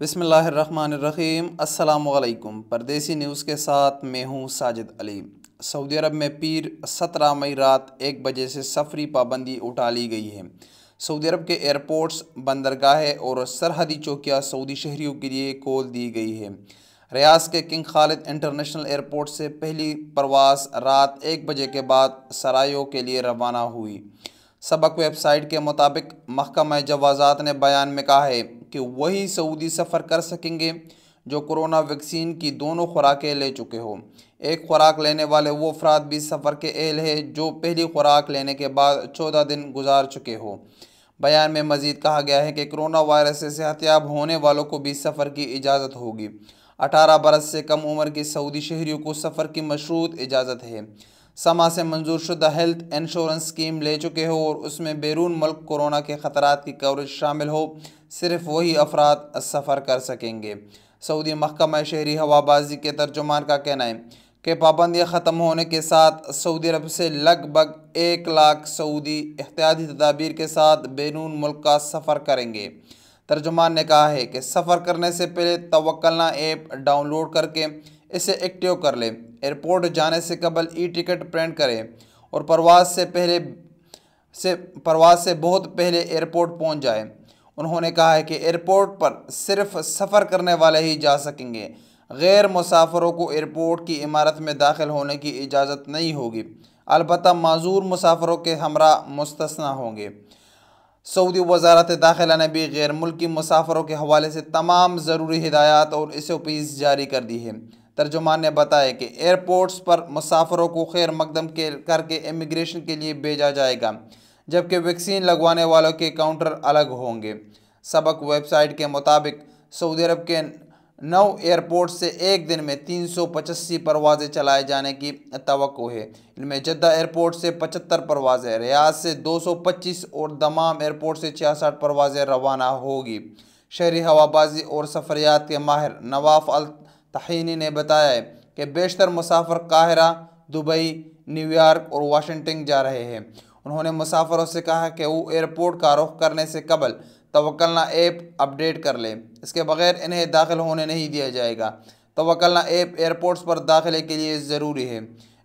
बिस्मिल्लाहिर्रहमानिर्रहीम। अस्सलामुअलैकुम। परदेसी न्यूज़ के साथ मैं हूँ साजिद अली। सऊदी अरब में पीर 17 मई रात 1 बजे से सफरी पाबंदी उठा ली गई है। सऊदी अरब के एयरपोर्ट्स, बंदरगाहें और सरहदी चौकियाँ सऊदी शहरियों के लिए खोल दी गई है। रियाद के किंग खालिद इंटरनेशनल एयरपोर्ट से पहली परवाज़ रात 1 बजे के बाद सरायों के लिए रवाना हुई। सबक वेबसाइट के मुताबिक महकमा जवाज़ात ने बयान में कहा है कि वही सऊदी सफ़र कर सकेंगे जो कोरोना वैक्सीन की दोनों खुराकें ले चुके हो। एक खुराक लेने वाले वो अफराद भी सफ़र के अहल है जो पहली खुराक लेने के बाद 14 दिन गुजार चुके हो। बयान में मज़ीद कहा गया है कि कोरोना वायरस से सेहतयाब होने वालों को भी सफ़र की इजाज़त होगी। 18 बरस से कम उम्र के सऊदी शहरियों को सफ़र की मशरूत इजाज़त है। समा से मंजूर शुदा हेल्थ इंश्योरेंस स्कीम ले चुके हो और उसमें बैरून मुल्क कोरोना के ख़तरात की कवरेज शामिल हो, सिर्फ वही अफराद सफ़र कर सकेंगे। सऊदी महकमा शहरी हवाबाजी के तर्जुमान का कहना है कि पाबंदियाँ ख़त्म होने के साथ सऊदी अरब से लगभग 1 लाख सऊदी एहतियाती तदाबीर के साथ बैरून मुल्क का सफ़र करेंगे। तर्जुमान ने कहा है कि सफ़र करने से पहले तवक्कलना ऐप डाउनलोड करके इसे एक्टिव कर लें। एयरपोर्ट जाने से कबल ई टिकट प्रिंट करें और परवाज़ से बहुत पहले एयरपोर्ट पहुंच जाएं। उन्होंने कहा है कि एयरपोर्ट पर सिर्फ सफ़र करने वाले ही जा सकेंगे। गैर मुसाफिरों को एयरपोर्ट की इमारत में दाखिल होने की इजाज़त नहीं होगी, अलबत्ता माजूर मुसाफिरों के हमरा मुस्तस्ना होंगे। सऊदी वज़ारत दाखिला ने भी गैर मुल्की मुसाफिरों के हवाले से तमाम ज़रूरी हिदायत और SOPs जारी कर दी है। तर्जुमान ने बताया कि एयरपोर्ट्स पर मुसाफिरों को खैर मकदम करके इमिग्रेशन के लिए भेजा जाएगा, जबकि वैक्सीन लगवाने वालों के काउंटर अलग होंगे। सबक वेबसाइट के मुताबिक सऊदी अरब के 9 एयरपोर्ट से एक दिन में 385 परवाज़ें चलाए जाने की तवक्को है। इनमें जद्दा एयरपोर्ट से 75 परवाज़ें, रियाद से 225 और दमाम एयरपोर्ट से 66 परवाज़ें रवाना होगी। शहरी हवाबाजी और सफरियात के माहिर नवाफ अल तहीनी ने बताया है कि बेशतर मुसाफिर काहिरा, दुबई, न्यूयॉर्क और वाशिंगटन जा रहे हैं। उन्होंने मुसाफिरों से कहा कि वो एयरपोर्ट का रुख करने से कबल तवक्कलना ऐप अपडेट कर लें, इसके बगैर इन्हें दाखिल होने नहीं दिया जाएगा। तवक्कलना ऐप एयरपोर्ट्स पर दाखिले के लिए ज़रूरी है।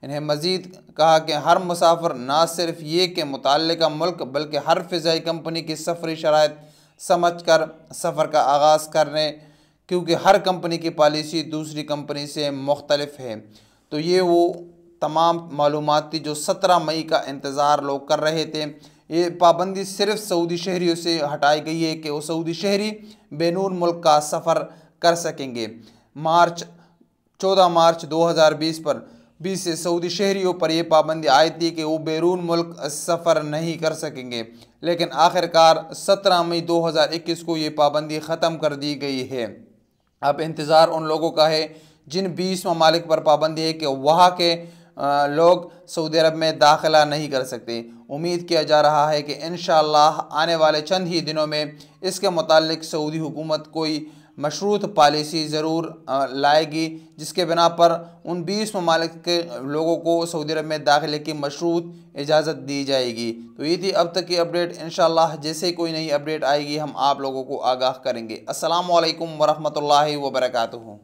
इन्हें मज़ीद कहा कि हर मुसाफिर न सिर्फ ये कि मुतल्लिका मुल्क बल्कि हर फ़िज़ाई कंपनी की सफरी शराइत समझ कर सफ़र का आगाज़ करने, क्योंकि हर कंपनी की पॉलिसी दूसरी कंपनी से मुख्तलिफ है। तो ये वो तमाम मालूमात थी जो 17 मई का इंतज़ार लोग कर रहे थे। ये पाबंदी सिर्फ सऊदी शहरियों से हटाई गई है कि वो सऊदी शहरी बैरून मुल्क का सफ़र कर सकेंगे। 14 मार्च 2020 से सऊदी शहरियों पर यह पाबंदी आई थी कि वो बैरून मुल्क सफ़र नहीं कर सकेंगे, लेकिन आखिरकार 17 मई 2021 को ये पाबंदी ख़त्म कर दी गई है। अब इंतज़ार उन लोगों का है जिन 20 ममालिक पर पाबंदी है कि वहाँ के लोग सऊदी अरब में दाखिला नहीं कर सकते। उम्मीद किया जा रहा है कि इंशाअल्लाह आने वाले चंद ही दिनों में इसके मुतालिक सऊदी हुकूमत कोई मशरूत पॉलिसी ज़रूर लाएगी, जिसके बिना पर उन 20 ममालिक के लोगों को सऊदी अरब में दाखिले की मशरूत इजाज़त दी जाएगी। तो ये थी अब तक की अपडेट। इंशाअल्लाह जैसे ही कोई नई अपडेट आएगी हम आप लोगों को आगाह करेंगे। अस्सलामु अलैकुम वरहमतुल्लाहि वबरकातुहू।